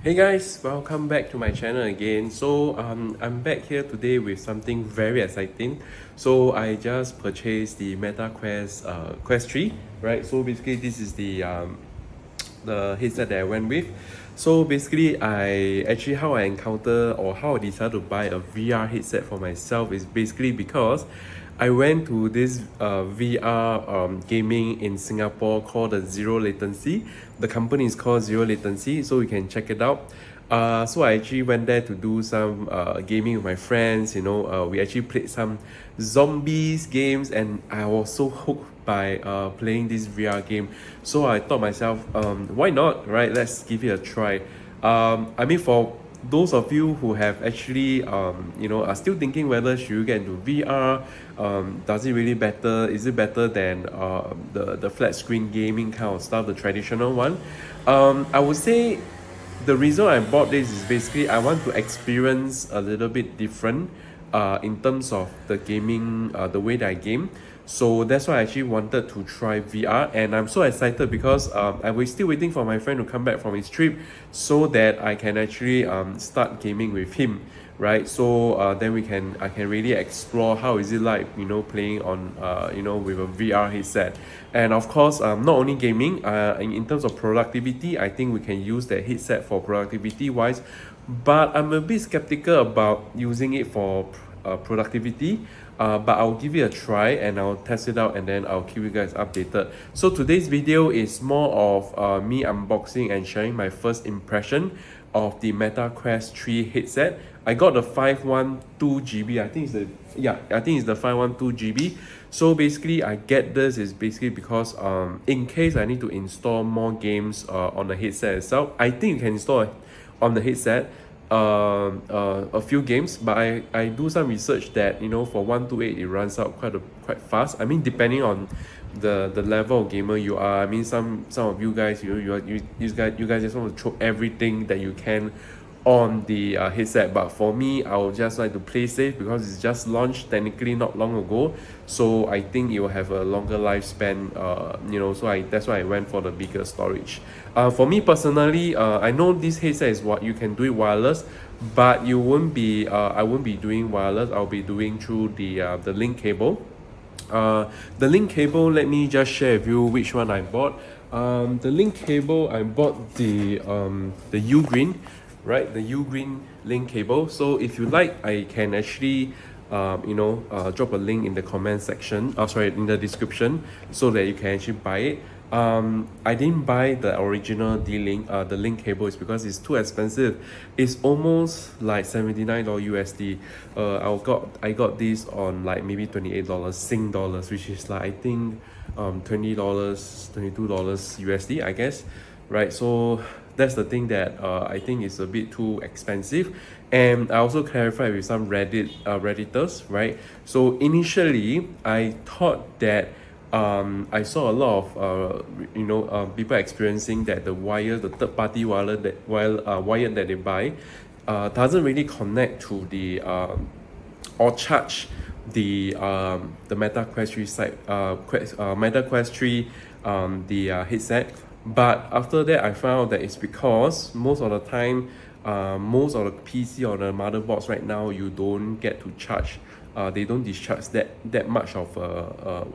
Hey guys, welcome back to my channel again. I'm back here today with something very exciting. So I just purchased the Meta Quest 3, right? So basically this is the headset that I went with. So basically how I encounter or how I decided to buy a VR headset for myself is basically because I went to this VR gaming in Singapore called the Zero Latency. The company is called Zero Latency, so you can check it out. So I actually went there to do some gaming with my friends. We actually played some zombies games, and I was so hooked by playing this VR game. So I thought myself, why not, right? Let's give it a try. For those of you who have actually are still thinking whether should you get into VR, does it really better? Is it better than the flat screen gaming kind of stuff, the traditional one? I would say the reason I bought this is basically I want to experience a little bit different in terms of the gaming, the way that I game. So that's why I actually wanted to try VR, and I'm so excited because I was still waiting for my friend to come back from his trip so that I can actually start gaming with him, right? So then I can really explore how is it like, playing on with a VR headset. And of course, not only gaming, in terms of productivity, I think we can use that headset for productivity wise, but I'm a bit skeptical about using it for productivity. But I'll give it a try and I'll test it out, and then I'll keep you guys updated. So today's video is more of me unboxing and sharing my first impression of the Meta Quest 3 headset. I got the 512 GB. I think it's the 512 GB. So basically I get this is basically because in case I need to install more games on the headset itself, I think you can install on the headset a few games, but I do some research that for 128 it runs out quite fast. I mean, depending on the level of gamer you are. I mean, some of you guys, you guys just want to throw everything that you can on the headset, but for me I would just like to play safe because it's just launched technically not long ago, so I think it will have a longer lifespan. That's why I went for the bigger storage. For me personally, I know this headset is what you can do it wireless, but you won't be I won't be doing wireless. I'll be doing through the link cable. The link cable, let me just share with you which one I bought. The link cable, I bought the U Green, right? The U Green link cable. So if you like, I can actually drop a link in the comment section, in the description, so that you can actually buy it. I didn't buy the original the link cable is because it's too expensive. It's almost like $79 USD. I got this on like maybe $28 Sing dollars, which is like I think $20, $22 USD, I guess, right? So that's the thing that I think is a bit too expensive. And I also clarified with some redditors, right? So initially I thought that I saw a lot of people experiencing that the third party wire that they buy doesn't really connect to the or charge the Meta Quest 3 Meta Quest 3 headset. But after that I found out that it's because most of the time most of the PC or the motherboards right now, you don't get to charge, they don't discharge that much of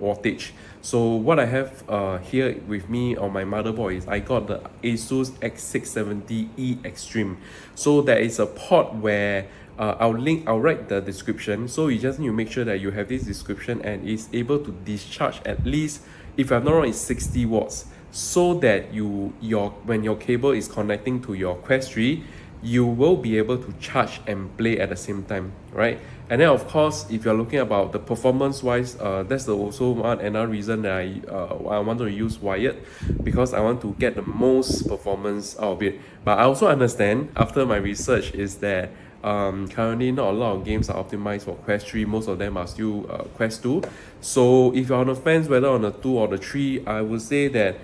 wattage. So what I have here with me on my motherboard is I got the ASUS X670E Extreme. So there is a port where I'll write the description, so you just need to make sure that you have this description and it's able to discharge at least, if I'm not wrong, it's 60 watts, so that when your cable is connecting to your Quest 3, you will be able to charge and play at the same time, right? And then of course, if you're looking about the performance wise, that's another reason that I want to use wired, because I want to get the most performance out of it. But I also understand after my research is that currently not a lot of games are optimized for Quest 3. Most of them are still Quest 2. So if you're on the fence whether on the 2 or the 3, I would say that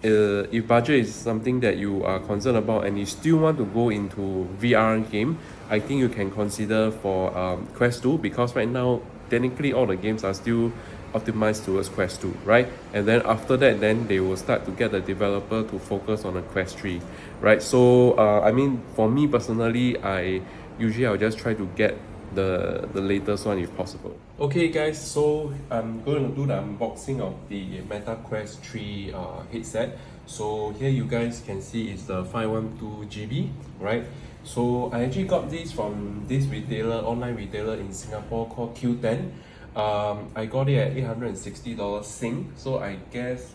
if budget is something that you are concerned about and you still want to go into VR game, I think you can consider for Quest 2, because right now technically all the games are still optimized towards Quest 2, right? And then after that, then they will start to get the developer to focus on the Quest 3, right? So I mean, for me personally, I'll just try to get the latest one if possible. Okay guys, so I'm going to do the unboxing of the Meta Quest 3 headset. So here you guys can see it's the 512 GB, right? So I actually got this from this online retailer in Singapore called Q10. I got it at $860 Sing, so I guess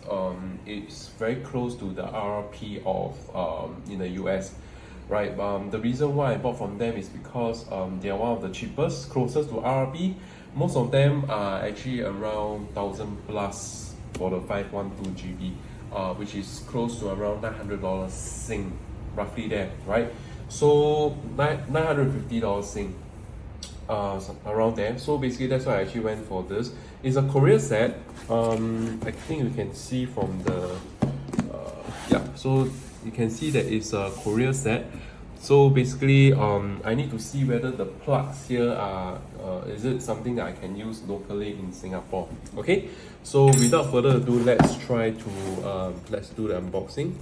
it's very close to the RRP of in the US, right? The reason why I bought from them is because they are one of the cheapest, closest to RRP. Most of them are actually around 1000 plus for the 512 GB, which is close to around $900 Sing, roughly there, right? So $950 Sing, around there. So basically that's why I actually went for this. It's a Korea set. I think you can see from the yeah, so you can see that it's a Korea set. So basically I need to see whether the plugs here are is it something that I can use locally in Singapore. Okay, so without further ado, let's try to let's do the unboxing.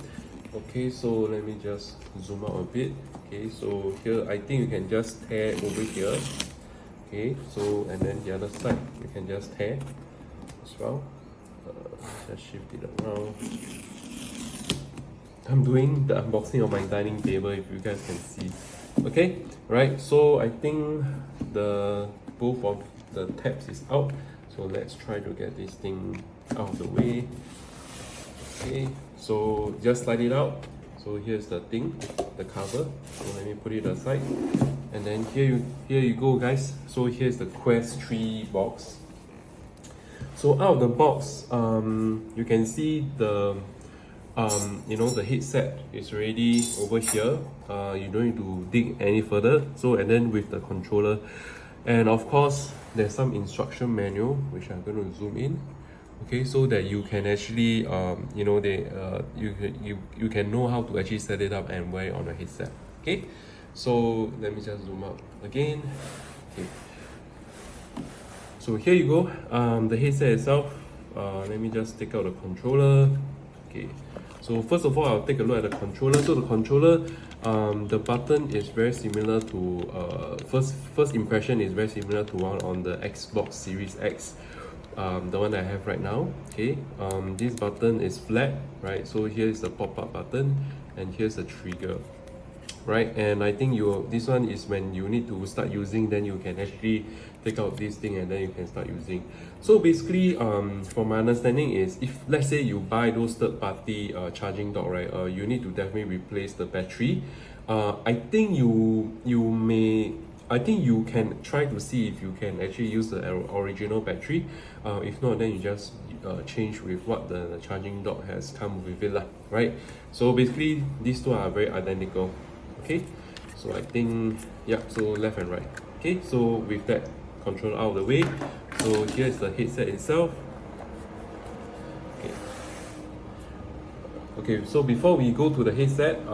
Okay, so let me just zoom out a bit. Okay, so here I think you can just tear over here. Okay, so and then the other side you can just tear as well. Just shift it around. I'm doing the unboxing of my dining table, if you guys can see. Okay, right, so I think the both of the tabs is out, so let's try to get this thing out of the way. Okay, so just slide it out. So here's the thing, the cover. So let me put it aside, and then here you go guys. So here's the Quest 3 box. So out of the box, you can see the you know, the headset is already over here. You don't need to dig any further. So and then with the controller, and of course there's some instruction manual which I'm going to zoom in. Okay, so that you can actually you know, you can know how to actually set it up and wear it on a headset. Okay, so let me just zoom out again. Okay, so here you go, the headset itself. Let me just take out the controller. Okay, so first of all, I'll take a look at the controller. So the controller, the button is very similar to first impression is very similar to one on the Xbox Series X, the one that I have right now. Okay, this button is flat, right? So here's the pop-up button, and here's the trigger, right? And I think this one is when you need to start using, then you can actually take out this thing and then you can start using. So basically, from my understanding is, if let's say you buy those third-party charging dock, right, you need to definitely replace the battery. I think you can try to see if you can actually use the original battery. If not, then you just change with what the charging dock has come with it, right? So basically, these two are very identical. Okay, so I think, yeah, so left and right. Okay, so with that controller out of the way, so here's the headset itself. Okay, so before we go to the headset,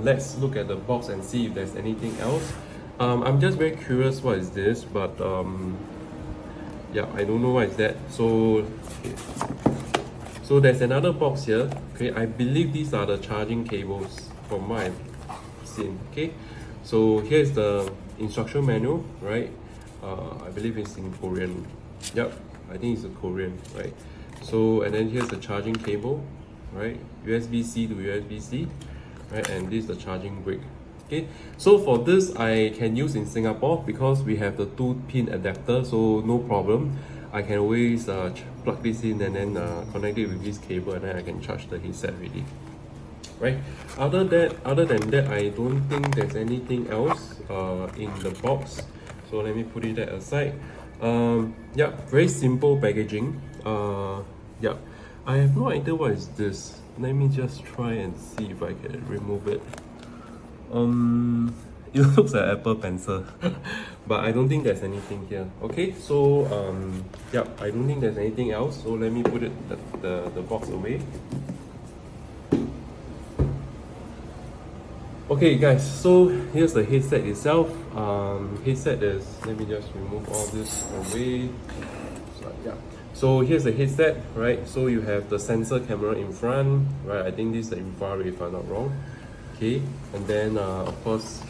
let's look at the box and see if there's anything else. I'm just very curious what is this, but yeah, I don't know what is that. So okay, so there's another box here. Okay, I believe these are the charging cables from what I've seen. Okay, so here's the instruction manual, right? I believe it's in Korean. Yep, I think it's a Korean, right? So and then here's the charging cable, right? USB-C to USB-C, right? And this is the charging brick. Okay, so for this I can use in Singapore because we have the 2-pin adapter, so no problem. I can always plug this in and then connect it with this cable, and then I can charge the headset really. Right. Other than that, I don't think there's anything else in the box. So let me put it aside. Yeah, very simple packaging. Yeah, I have no idea what is this. Let me just try and see if I can remove it. It looks like Apple Pencil, but I don't think there's anything here. Okay, so yeah, I don't think there's anything else. So let me put it the box away. Okay guys, so here's the headset itself. Headset is, let me just remove all this away. So, yeah. So here's the headset, right? So you have the sensor camera in front, right? I think this is the infrared if I'm not wrong. Okay, and then of course,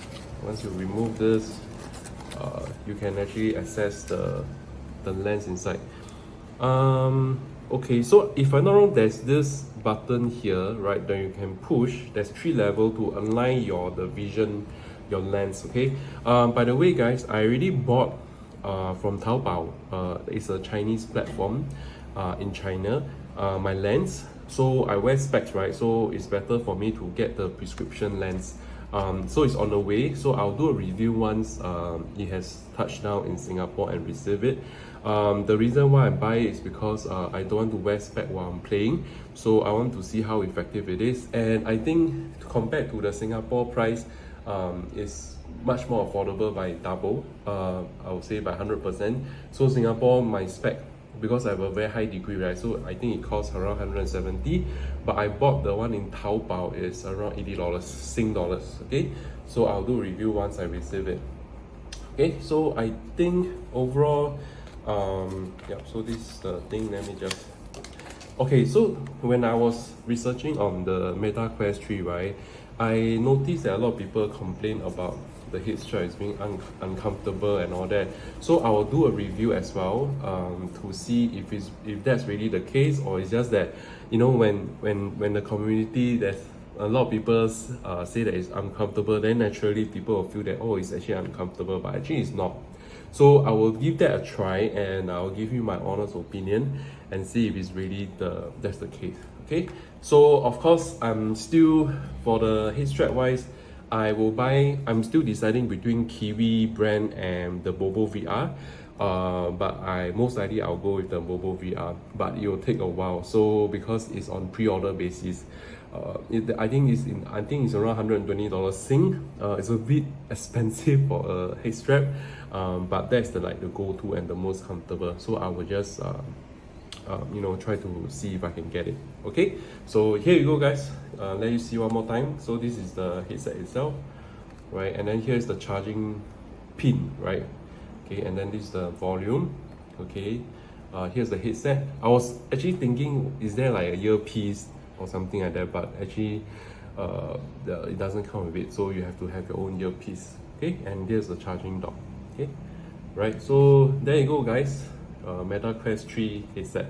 once you remove this, you can actually access the lens inside. Okay, so if I'm not wrong, there's this button here, right? That you can push. There's 3 levels to align the vision, your lens. Okay. By the way, guys, I already bought from Taobao. It's a Chinese platform in China. My lens. So I wear specs, right? So it's better for me to get the prescription lens. So it's on the way. So I'll do a review once it has touched down in Singapore and receive it. The reason why I buy it is because I don't want to wear spec while I'm playing. So I want to see how effective it is. And I think compared to the Singapore price, it's much more affordable by double. I would say by 100%. So Singapore, my spec, because I have a very high degree, right? So I think it costs around 170, but I bought the one in Taobao is around $80 Sing dollars. Okay, so I'll do a review once I receive it. Okay, so I think overall, yeah, so this is the thing. Let me just, okay, so when I was researching on the Meta Quest 3, right, I noticed that a lot of people complain about the head strap is being uncomfortable and all that. So I will do a review as well to see if that's really the case, or it's just that, you know, when the community, there's a lot of people say that it's uncomfortable, then naturally people will feel that, oh, it's actually uncomfortable, but actually it's not. So I will give that a try, and I'll give you my honest opinion and see if it's really that's the case. Okay, so of course I'm still, for the head strap wise, I'm still deciding between Kiwi brand and the Bobo VR. But most likely I'll go with the Bobo VR, but it will take a while. So because it's on pre-order basis, I think it's around $120 Sing. It's a bit expensive for a head strap, but that's the go-to and the most comfortable. So I will just you know, try to see if I can get it. Okay, so here you go, guys. Let you see one more time. So this is the headset itself, right? And then here's the charging pin, right? Okay, and then this is the volume. Okay, here's the headset. I was actually thinking, is there like a earpiece or something like that, but actually it doesn't come with it, so you have to have your own earpiece. Okay, and here's the charging dock. Okay, right, so there you go, guys. Meta Quest 3 headset.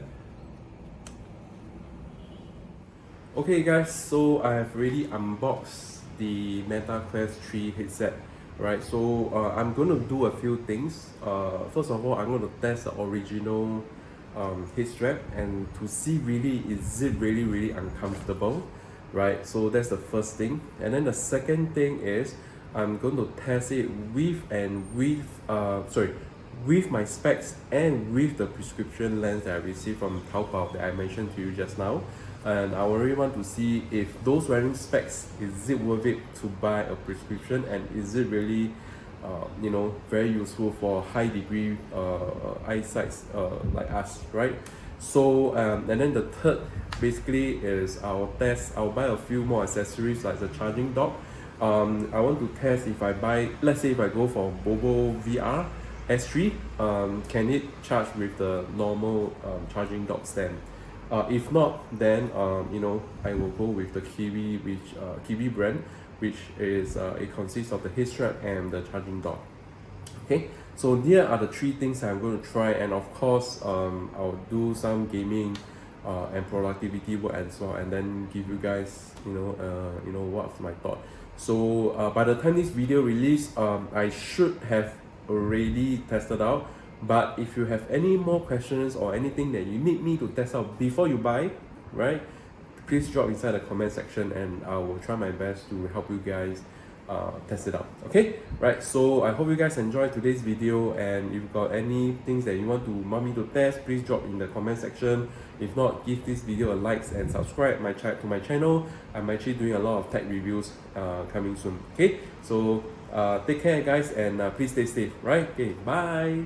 Okay, guys, so I have already unboxed the Meta Quest 3 headset, right? So I'm going to do a few things. First of all, I'm going to test the original head strap and to see really, is it really uncomfortable, right? So that's the first thing. And then the second thing is I'm going to test it with my specs and with the prescription lens that I received from Taobao that I mentioned to you just now. And I really want to see if those wearing specs, is it worth it to buy a prescription, and is it really you know, very useful for high degree eyesight like us, right? So and then the third basically is I'll buy a few more accessories like the charging dock. I want to test if I buy, let's say if I go for Bobo VR S3, can it charge with the normal charging dock stand? If not, then you know, I will go with the Kiwi brand, which is it consists of the head strap and the charging dock. Okay, so here are the 3 things I'm going to try, and of course I'll do some gaming and productivity work as well, and then give you guys you know what's my thought. So by the time this video release, I should have already tested out. But if you have any more questions or anything that you need me to test out before you buy, right, please drop inside the comment section, and I will try my best to help you guys test it out. Okay, right, so I hope you guys enjoyed today's video, and if you've got any things that you want me to test, please drop in the comment section. If not, give this video a like and subscribe to my channel. I'm actually doing a lot of tech reviews coming soon. Okay, so take care, guys, and please stay safe. Right, okay, bye.